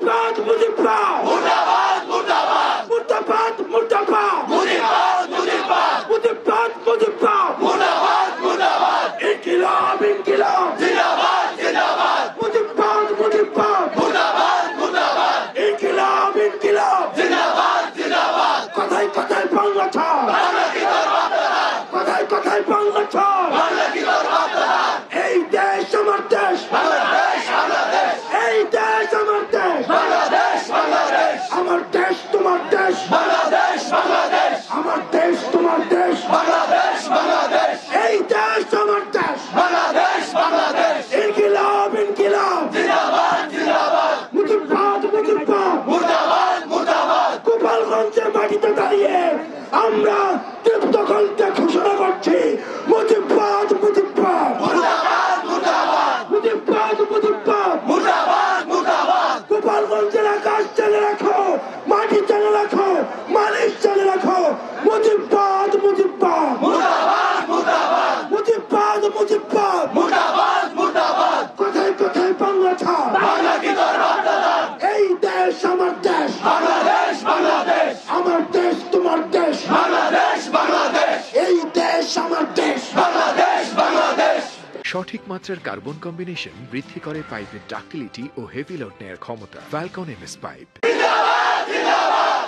মুজিবাদ মুজিবাদ মুর্দাবাদ মুর্দাবাদ মুর্দাবাদ মুর্দাবাদ মুজিবাদ মুজিবাদ মুজিবাদ মুজিবাদ মুর্দাবাদ মুর্দাবাদ ইনকিলাব ইনকিলাব জিন্দাবাদ জিন্দাবাদ মুজিবাদ মুজিবাদ মুর্দাবাদ মুর্দাবাদ ইনকিলাব ইনকিলাব জিন্দাবাদ জিন্দাবাদ কথায় কথায় বাংলা ছাড় বাংলা কি তোর বাপদাদা কথায় কথায় বাংলা ছাড় বাংলা কি তোর বাপদাদা এই দেশ আমার দেশ বাংলাদেশ বাংলাদেশ এই দেশ আমার দেশ বাংলাদেশ বাংলাদেশ আমার দেশ তোমার দেশ বাংলাদেশ বাংলাদেশ আমার দেশ তোমার দেশ বাংলাদেশ বাংলাদেশ এই দেশ আমার দেশ বাংলাদেশ বাংলাদেশ ইনকিলাব ইনকিলাব জিন্দাবাদ জিন্দাবাদ মুজিবাদ মুজিবাদ মুর্দাবাদ মুর্দাবাদ গোপালগঞ্জের মাটিতে দাঁড়িয়ে আমরা তৃপ্ত কণ্ঠে ঘোষণা করছি মুজিবাদ মুজিবাদ মুর্দাবাদ মুর্দাবাদ মুজিবাদ মুজিবাদ মুর্দাবাদ মুর্দাবাদ গোপালগঞ্জের আকাশ চালে রাখো মাটি চালে রাখো মানুষ চালে রাখো মুজিবাদ মুজিবাদ মুর্দাবাদ মুর্দাবাদ মুজিবাদ মুজিবাদ মুর্দাবাদ মুর্দাবাদ কোথায় কোথায় বাংলা ছাড় বাংলা কি তোর বাপদাদা এই দেশ আমার দেশ বাংলাদেশ বাংলাদেশ আমার দেশ তোমার দেশ বাংলাদেশ বাংলাদেশ এই দেশ আমার দেশ বাংলাদেশ বাংলাদেশ সঠিক মাত্রার কার্বন কম্বিনেশন বৃদ্ধি করে পাইপের ডাক্টিলিটি ও হেভি লোড নেয়ার ক্ষমতা। Falcon MS pipe.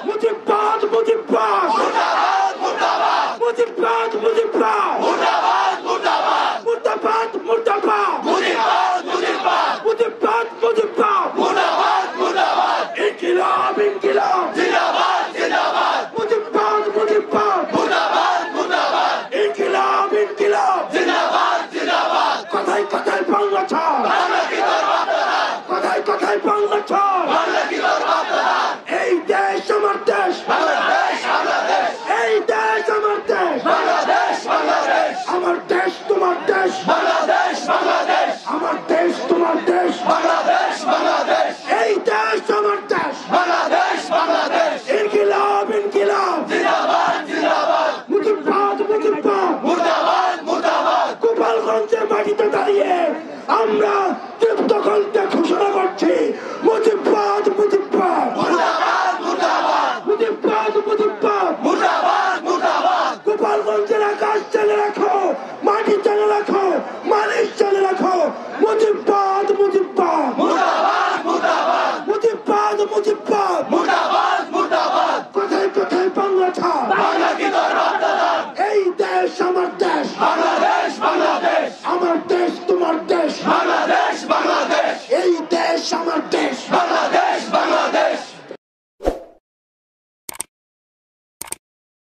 মুজিবাদ মুজিবাদ মুর্দাবাদ মুর্দাবাদ মুজিবাদ মুজিবাদ মুর্দাবাদ মুর্দাবাদ মুর্দাবাদ মুর্দাবাদ মুজিবাদ মুজিবাদ মুজিবাদ মুজিবাদ মুর্দাবাদ মুর্দাবাদ ইনকিলাব ইনকিলাব জিন্দাবাদ জিন্দাবাদ মুজিবাদ মুজিবাদ মুর্দাবাদ মুর্দাবাদ ইনকিলাব ইনকিলাব জিন্দাবাদ জিন্দাবাদ কথায় কথায় বাংলা ছাড় বাংলা কি তোর বাপদাদা কথায় কথায় বাংলা ছাড় বাংলা কি তোর বাপদাদা এই দেশ আমার দেশ বাংলাদেশ বাংলাদেশ এই দেশ আমার দেশ বাংলাদেশ বাংলাদেশ আমার দেশ তোমার দেশ বাংলাদেশ বাংলাদেশ আমার দেশ তোমার দেশ বাংলাদেশ বাংলাদেশ এই দেশ আমার দেশ বাংলাদেশ বাংলাদেশ ইনকিলাব ইনকিলাব জিন্দাবাদ জিন্দাবাদ মুজিবাদ মুজিবাদ মুর্দাবাদ মুর্দাবাদ গোপালগঞ্জের মাটিতে দাঁড়িয়ে আমরা তৃপ্ত কণ্ঠে ঘোষণা করছি মুজিবাদ মুজিবাদ মুর্দাবাদ মুর্দাবাদ মুজিবাদ মুজিবাদ মুর্দাবাদ মুর্দাবাদ গোপালগঞ্জের আকাশ চালে রাখো মাটি চালে রাখো মানুষ চালে রাখো মুজিবাদ মুজিবাদ মুর্দাবাদ মুর্দাবাদ মুজিবাদ মুজিবাদ মুর্দাবাদ মুর্দাবাদ কোথায় কোথায় বাংলা ছাড় বাংলা কি তোর বাপদাদা এই দেশ আমার দেশ বাংলাদেশ বাংলাদেশ আমার দেশ তোমার দেশ বাংলাদেশ বাংলাদেশ এই দেশ আমার দেশ বাংলাদেশ